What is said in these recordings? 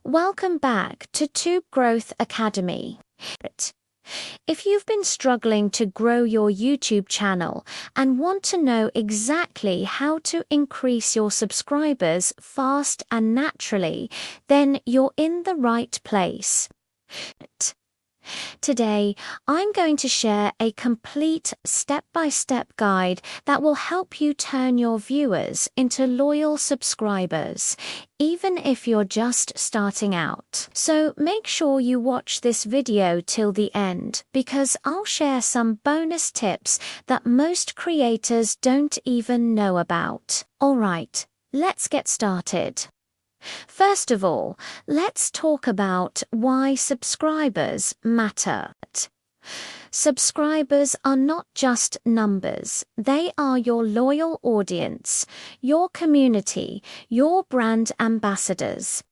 Welcome back to Tube Growth Academy. If you've been struggling to grow your YouTube channel and want to know exactly how to increase your subscribers fast and naturally, then you're in the right place. Today, I'm going to share a complete step-by-step guide that will help you turn your viewers into loyal subscribers, even if you're just starting out. So make sure you watch this video till the end, because I'll share some bonus tips that most creators don't even know about. Alright, let's get started. First of all, let's talk about why subscribers matter. Subscribers are not just numbers, they are your loyal audience, your community, your brand ambassadors.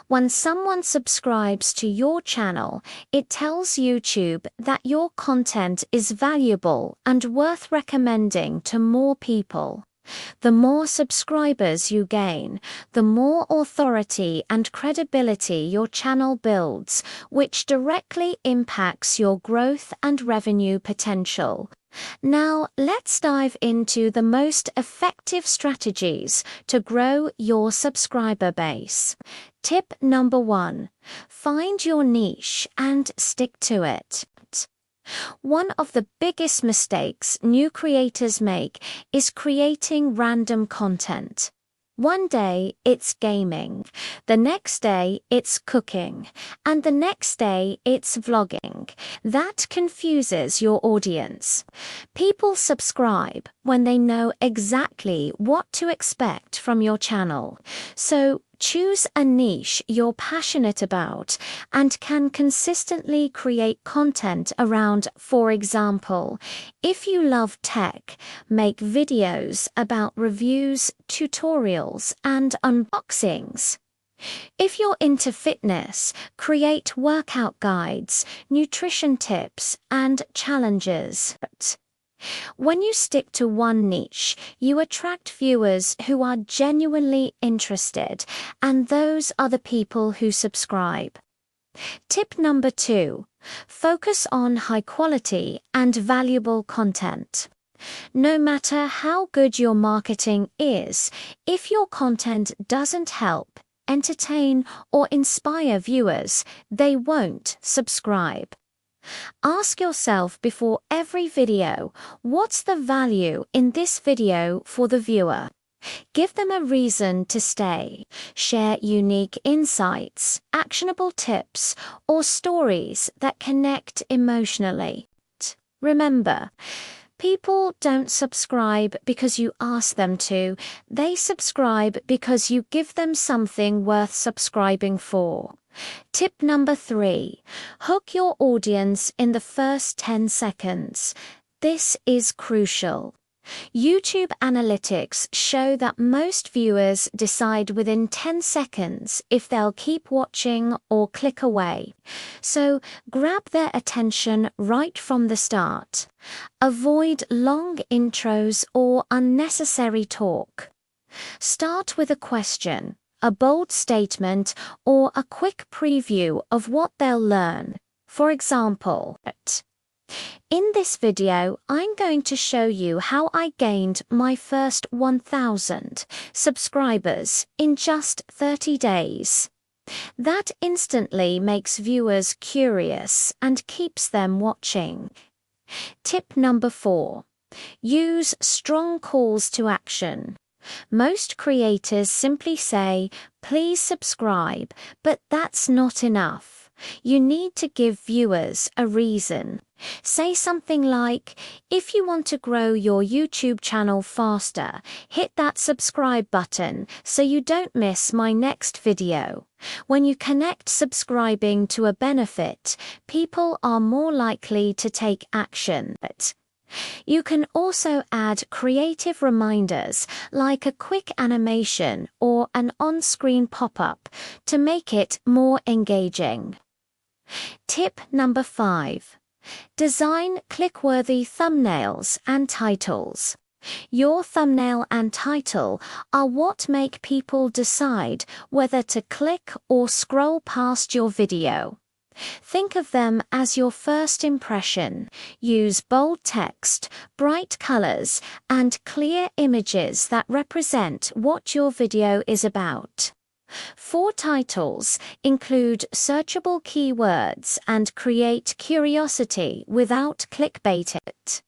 When someone subscribes to your channel, it tells YouTube that your content is valuable and worth recommending to more people. The more subscribers you gain, the more authority and credibility your channel builds, which directly impacts your growth and revenue potential. Now, let's dive into the most effective strategies to grow your subscriber base. Tip number 1: find your niche and stick to it. One of the biggest mistakes new creators make is creating random content. One day it's gaming, the next day it's cooking, and the next day it's vlogging. That confuses your audience. People subscribe when they know exactly what to expect from your channel. So choose a niche you're passionate about and can consistently create content around. For example, if you love tech, make videos about reviews, tutorials, and unboxings. If you're into fitness, create workout guides, nutrition tips, and challenges. When you stick to one niche, you attract viewers who are genuinely interested, and those are the people who subscribe. Tip number 2: focus on high quality and valuable content. No matter how good your marketing is, if your content doesn't help, entertain, or inspire viewers, they won't subscribe. Ask yourself before every video, what's the value in this video for the viewer? Give them a reason to stay. Share unique insights, actionable tips, or stories that connect emotionally. Remember, people don't subscribe because you ask them to. They subscribe because you give them something worth subscribing for. Tip number 3: hook your audience in the first 10 seconds. This is crucial. YouTube analytics show that most viewers decide within 10 seconds if they'll keep watching or click away. So grab their attention right from the start. Avoid long intros or unnecessary talk. Start with a question, a bold statement, or a quick preview of what they'll learn. For example, in this video, I'm going to show you how I gained my first 1,000 subscribers in just 30 days. That instantly makes viewers curious and keeps them watching. Tip number 4: use strong calls to action. Most creators simply say, "Please subscribe," but that's not enough. You need to give viewers a reason. Say something like, "If you want to grow your YouTube channel faster, hit that subscribe button so you don't miss my next video." When you connect subscribing to a benefit, people are more likely to take action. You can also add creative reminders like a quick animation or an on-screen pop-up to make it more engaging. Tip number 5: design click-worthy thumbnails and titles. Your thumbnail and title are what make people decide whether to click or scroll past your video. Think of them as your first impression. Use bold text, bright colors, and clear images that represent what your video is about. For titles, include searchable keywords and create curiosity without clickbait it.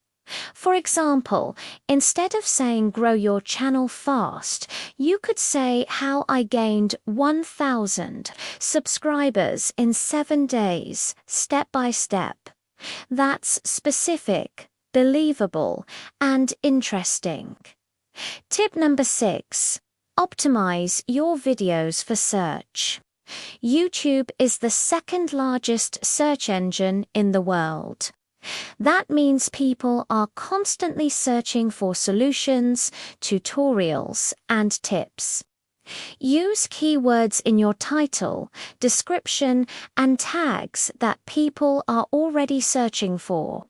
For example, instead of saying grow your channel fast, you could say how I gained 1,000 subscribers in 7 days, step by step. That's specific, believable, and interesting. Tip number 6. Optimize your videos for search. YouTube is the second largest search engine in the world. That means people are constantly searching for solutions, tutorials, and tips. Use keywords in your title, description, and tags that people are already searching for.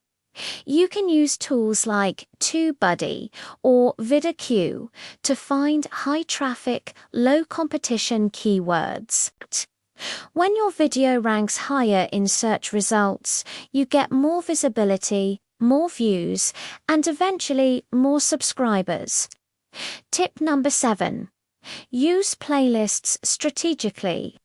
You can use tools like TubeBuddy or VidIQ to find high-traffic, low-competition keywords. When your video ranks higher in search results, you get more visibility, more views, and eventually more subscribers. Tip number 7. Use playlists strategically.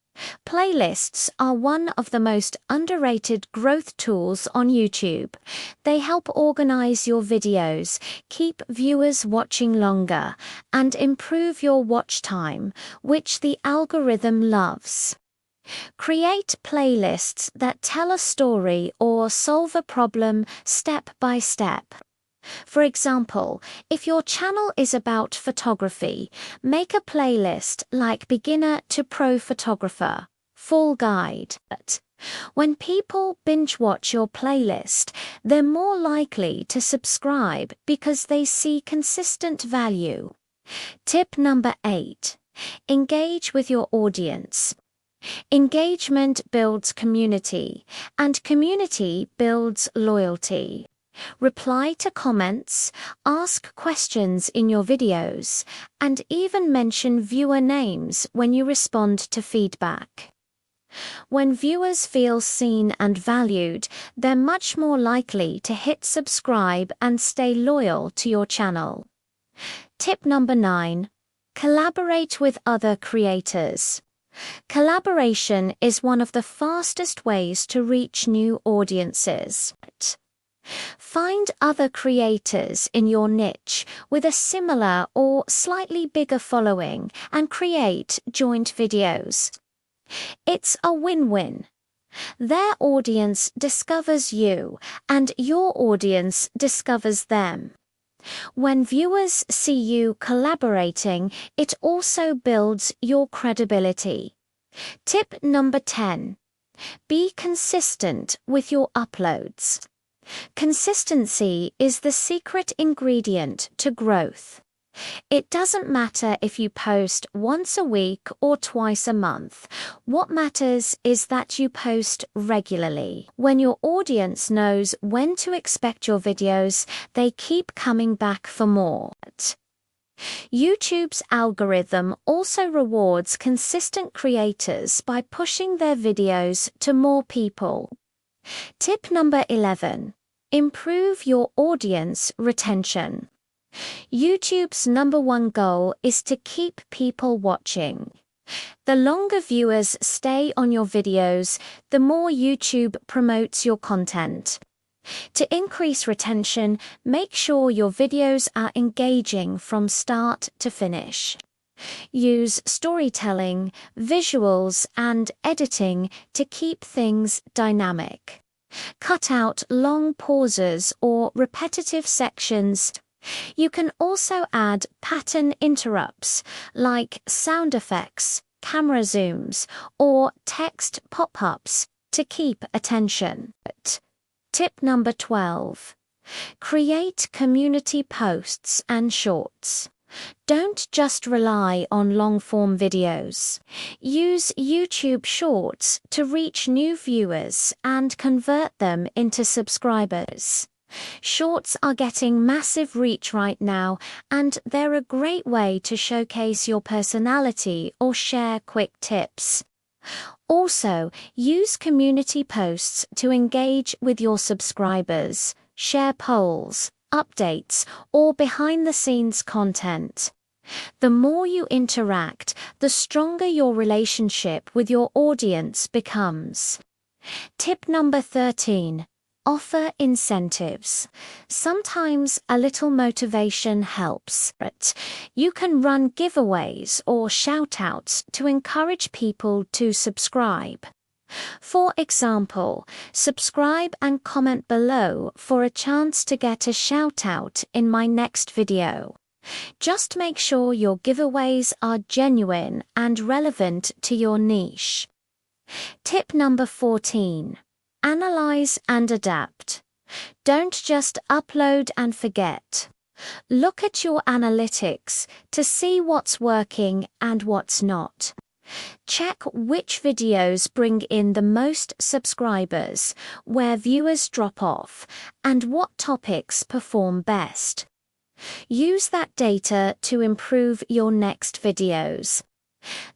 Playlists are one of the most underrated growth tools on YouTube. They help organize your videos, keep viewers watching longer, and improve your watch time, which the algorithm loves. Create playlists that tell a story or solve a problem step by step. For example, if your channel is about photography, make a playlist like Beginner to Pro Photographer, Full Guide. When people binge watch your playlist, they're more likely to subscribe because they see consistent value. Tip number 8. Engage with your audience. Engagement builds community, and community builds loyalty. Reply to comments, ask questions in your videos, and even mention viewer names when you respond to feedback. When viewers feel seen and valued, they're much more likely to hit subscribe and stay loyal to your channel. Tip number 9. Collaborate with other creators. Collaboration is one of the fastest ways to reach new audiences. Find other creators in your niche with a similar or slightly bigger following and create joint videos. It's a win-win. Their audience discovers you, and your audience discovers them. When viewers see you collaborating, it also builds your credibility. Tip number 10. Be consistent with your uploads. Consistency is the secret ingredient to growth. It doesn't matter if you post once a week or twice a month. What matters is that you post regularly. When your audience knows when to expect your videos, they keep coming back for more. YouTube's algorithm also rewards consistent creators by pushing their videos to more people. Tip number 11. Improve your audience retention. YouTube's #1 goal is to keep people watching. The longer viewers stay on your videos, the more YouTube promotes your content. To increase retention, make sure your videos are engaging from start to finish. Use storytelling, visuals, and editing to keep things dynamic. Cut out long pauses or repetitive sections. You can also add pattern interrupts like sound effects, camera zooms, or text pop-ups to keep attention. Tip number 12. Create community posts and shorts. Don't just rely on long-form videos. Use YouTube Shorts to reach new viewers and convert them into subscribers. Shorts are getting massive reach right now, and they're a great way to showcase your personality or share quick tips. Also, use community posts to engage with your subscribers, share polls, updates, or behind-the-scenes content. The more you interact, the stronger your relationship with your audience becomes. Tip number 13. Offer incentives. Sometimes a little motivation helps. You can run giveaways or shout-outs to encourage people to subscribe. For example, subscribe and comment below for a chance to get a shout-out in my next video. Just make sure your giveaways are genuine and relevant to your niche. Tip number 14. Analyze and adapt. Don't just upload and forget. Look at your analytics to see what's working and what's not. Check which videos bring in the most subscribers, where viewers drop off, and what topics perform best. Use that data to improve your next videos.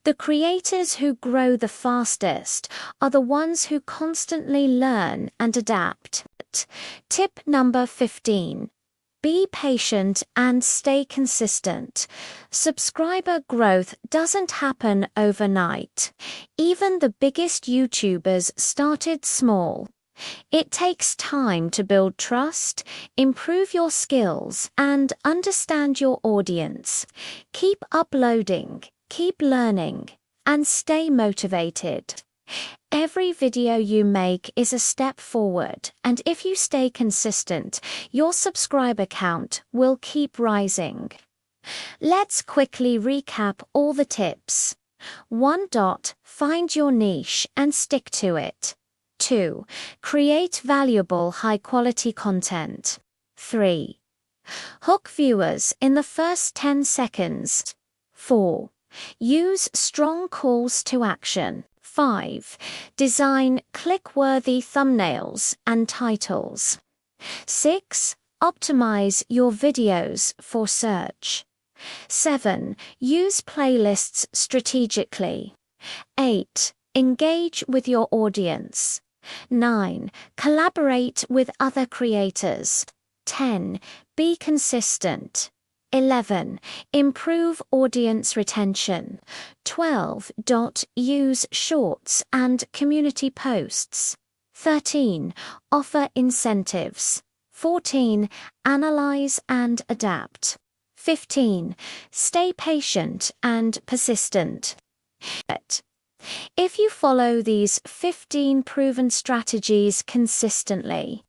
The creators who grow the fastest are the ones who constantly learn and adapt. Tip number 15. Be patient and stay consistent. Subscriber growth doesn't happen overnight. Even the biggest YouTubers started small. It takes time to build trust, improve your skills, and understand your audience. Keep uploading, keep learning, and stay motivated. Every video you make is a step forward, and if you stay consistent, your subscriber count will keep rising. Let's quickly recap all the tips. 1. Find your niche and stick to it. 2. Create valuable high-quality content. 3. Hook viewers in the first 10 seconds. 4. Use strong calls to action. 5. Design click-worthy thumbnails and titles. 6. Optimize your videos for search. 7. Use playlists strategically. 8. Engage with your audience. 9. Collaborate with other creators. 10. Be consistent. 11. Improve audience retention. 12. Use shorts and community posts. 13. Offer incentives. 14. Analyze and adapt. 15. Stay patient and persistent. If you follow these 15 proven strategies consistently,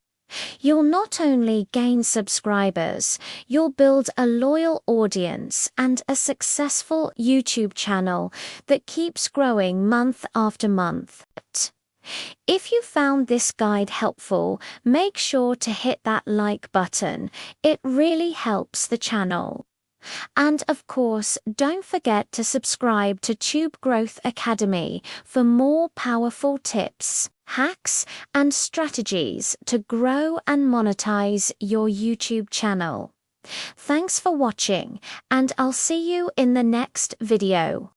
you'll not only gain subscribers, you'll build a loyal audience and a successful YouTube channel that keeps growing month after month. If you found this guide helpful, make sure to hit that like button. It really helps the channel. And of course, don't forget to subscribe to Tube Growth Academy for more powerful tips, hacks, and strategies to grow and monetize your YouTube channel. Thanks for watching, and I'll see you in the next video.